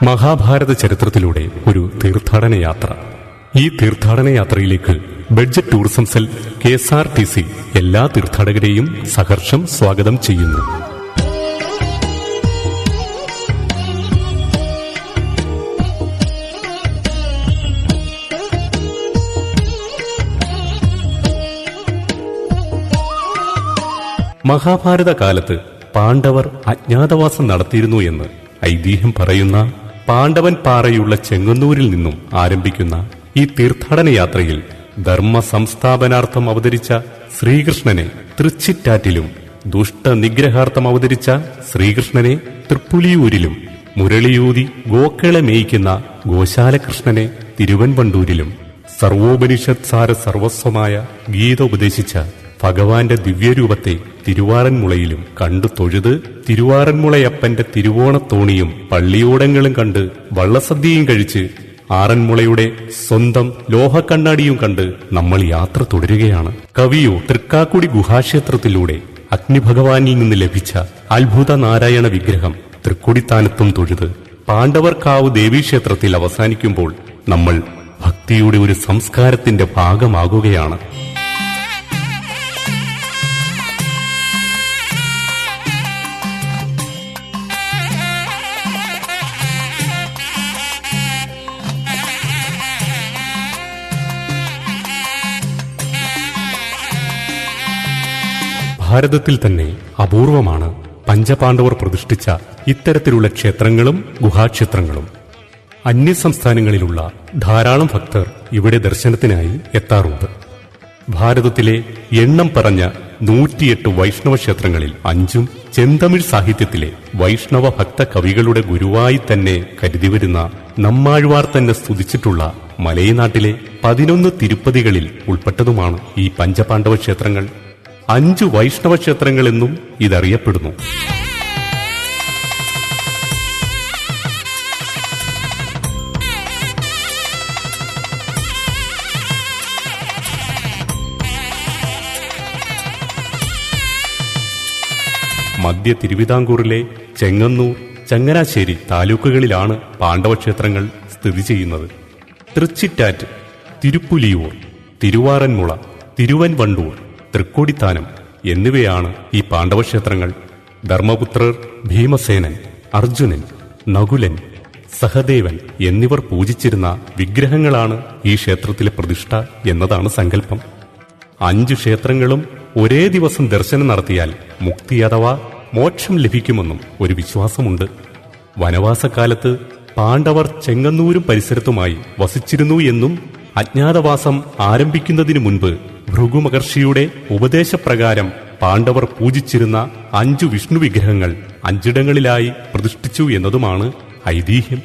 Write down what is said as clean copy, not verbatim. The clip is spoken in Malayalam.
മഹാഭാരത ചരിത്രത്തിലൂടെ ഒരു തീർത്ഥാടന യാത്ര. ഈ തീർത്ഥാടന യാത്രയിലേക്ക് ബഡ്ജറ്റ് ടൂറിസം സെൽ KSRTC എല്ലാ തീർത്ഥാടകരെയും സഹർഷം സ്വാഗതം ചെയ്യുന്നു. മഹാഭാരത കാലത്ത് പാണ്ഡവർ അജ്ഞാതവാസം നടത്തിയിരുന്നു എന്ന് ഐതിഹ്യം പറയുന്ന പാണ്ഡവൻ പാറയുള്ള ചെങ്ങന്നൂരിൽ നിന്നും ആരംഭിക്കുന്ന ഈ തീർത്ഥാടന യാത്രയിൽ ധർമ്മ സംസ്ഥാപനാർത്ഥം അവതരിച്ച ശ്രീകൃഷ്ണനെ തൃച്ചിറ്റാറ്റിലും ദുഷ്ടനിഗ്രഹാർത്ഥം അവതരിച്ച ശ്രീകൃഷ്ണനെ തൃപ്പുലിയൂരിലും മുരളിയൂതി ഗോക്കളെ മേയിക്കുന്ന ഗോശാലകൃഷ്ണനെ തിരുവൻവണ്ടൂരിലും സർവോപനിഷത്സാര സർവസ്വമായ ഗീത ഉപദേശിച്ച ഭഗവാന്റെ ദിവ്യരൂപത്തെ തിരുവാറന്മുളയിലും കണ്ടു തൊഴുത് തിരുവാറന്മുളയപ്പന്റെ തിരുവോണത്തോണിയും പള്ളിയോടങ്ങളും കണ്ട് വള്ളസദ്യയും കഴിച്ച് ആറന്മുളയുടെ സ്വന്തം ലോഹക്കണ്ണാടിയും കണ്ട് നമ്മൾ യാത്ര തുടരുകയാണ്. കവിയോ തൃക്കാക്കുടി ഗുഹാക്ഷേത്രത്തിലൂടെ അഗ്നിഭഗവാനിൽ നിന്ന് ലഭിച്ച അത്ഭുത നാരായണ വിഗ്രഹം തൃക്കൊടിത്താനത്തും തൊഴുത് പാണ്ഡവർക്കാവ് ദേവീക്ഷേത്രത്തിൽ അവസാനിക്കുമ്പോൾ നമ്മൾ ഭക്തിയുടെ ഒരു സംസ്കാരത്തിന്റെ ഭാഗമാകുകയാണ്. ഭാരതത്തിൽ തന്നെ അപൂർവമാണ് പഞ്ചപാണ്ഡവർ പ്രതിഷ്ഠിച്ച ഇത്തരത്തിലുള്ള ക്ഷേത്രങ്ങളും ഗുഹാക്ഷേത്രങ്ങളും. അന്യസംസ്ഥാനങ്ങളിലുള്ള ധാരാളം ഭക്തർ ഇവിടെ ദർശനത്തിനായി എത്താറുണ്ട്. ഭാരതത്തിലെ എണ്ണം പറഞ്ഞ 108 വൈഷ്ണവ ക്ഷേത്രങ്ങളിൽ 5ഉം ചെന്തമിഴ് സാഹിത്യത്തിലെ വൈഷ്ണവ ഭക്ത കവികളുടെ ഗുരുവായി തന്നെ കരുതിവരുന്ന നമ്മാഴ്വാർ തന്നെ സ്തുതിച്ചിട്ടുള്ള മലയനാട്ടിലെ 11 തിരുപ്പതികളിൽ ഉൾപ്പെട്ടതുമാണ് ഈ പഞ്ചപാണ്ഡവ ക്ഷേത്രങ്ങൾ. 5 വൈഷ്ണവ ക്ഷേത്രങ്ങളെന്നും ഇതറിയപ്പെടുന്നു. മധ്യ തിരുവിതാംകൂറിലെ ചെങ്ങന്നൂർ, ചങ്ങനാശ്ശേരി താലൂക്കുകളിലാണ് പാണ്ഡവക്ഷേത്രങ്ങൾ സ്ഥിതി ചെയ്യുന്നത്. തൃച്ചിറ്റാറ്റ്, തിരുപ്പുലിയൂർ, തിരുവാറന്മുള, തിരുവൻവണ്ടൂർ, തൃക്കൊടിത്താനം എന്നിവയാണ് ഈ പാണ്ഡവക്ഷേത്രങ്ങൾ. ധർമ്മപുത്രർ ഭീമസേനൻ, അർജുനൻ, നകുലൻ, സഹദേവൻ എന്നിവർ പൂജിച്ചിരുന്ന വിഗ്രഹങ്ങളാണ് ഈ ക്ഷേത്രത്തിലെ പ്രതിഷ്ഠ എന്നതാണ് സങ്കല്പം. 5 ക്ഷേത്രങ്ങളും ഒരേ ദിവസം ദർശനം നടത്തിയാൽ മുക്തി അഥവാ മോക്ഷം ലഭിക്കുമെന്നും ഒരു വിശ്വാസമുണ്ട്. വനവാസക്കാലത്ത് പാണ്ഡവർ ചെങ്ങന്നൂരും പരിസരത്തുമായി വസിച്ചിരുന്നു എന്നും അജ്ഞാതവാസം ആരംഭിക്കുന്നതിനു മുൻപ് ഭൃഗുമഹർഷിയുടെ ഉപദേശപ്രകാരം പാണ്ഡവർ പൂജിച്ചിരുന്ന 5 വിഷ്ണു വിഗ്രഹങ്ങൾ 5 ഇടങ്ങളിലായി പ്രതിഷ്ഠിച്ചു എന്നതുമാണ് ഐതിഹ്യം.